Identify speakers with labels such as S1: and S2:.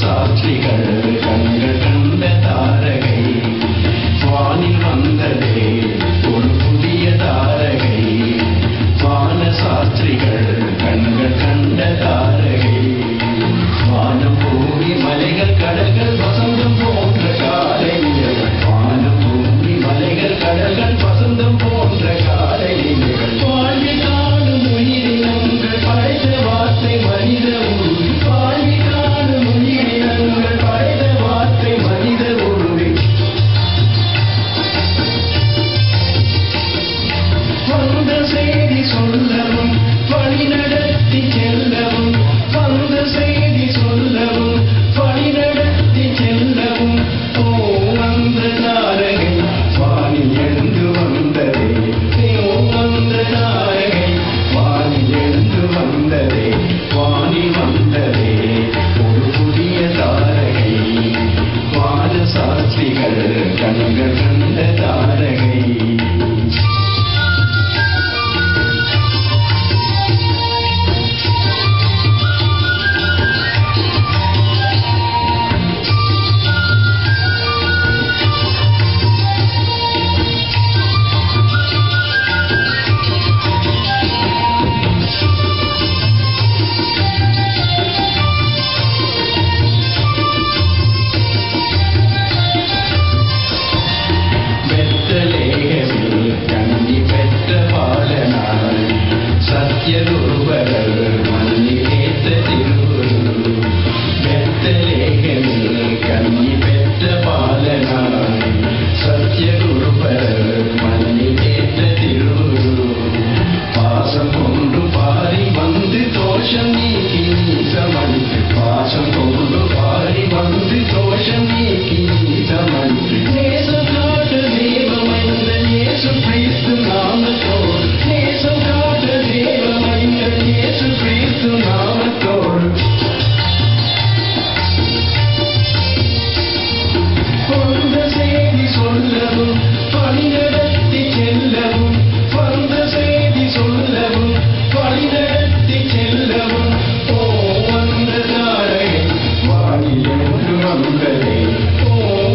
S1: சாட்சிகள் கண்கள் கண்ட தாரகை வானில் வந்ததே ஒரு புதிய தாரகை வான சாஸ்திரிகள் கண்கள் கண்ட தாரகை வானம் பூமி மலைகள் கடல்கள் வசந்தம் போன்ற காலை வானம் பூமி மலைகள் கடல்கள் வசந்தம் போன்ற காலை வாழ்வி காணும் உயிரினங்கள் படைத்த வார்த்தை மனித உருவி வாழ்வி காணும் உயிரினங்கள் படைத்த வார்த்தை மனித உருவி வந்த செய்தி சொல்லவும் வழி நடத்தி செல்லவும் வந்த செய்தி சொல்லவும் வழி நடத்தி செல்லவும் ஓ வந்த தாரகை வானில் எழுந்து வந்ததே ஓ வந்த தாரகை வானில் எழுந்து வந்ததே வானில் வந்ததே ஒரு புதிய தாரகை வான சாஸ்திரிகள் கண்கள் கண்ட தாரகை Oh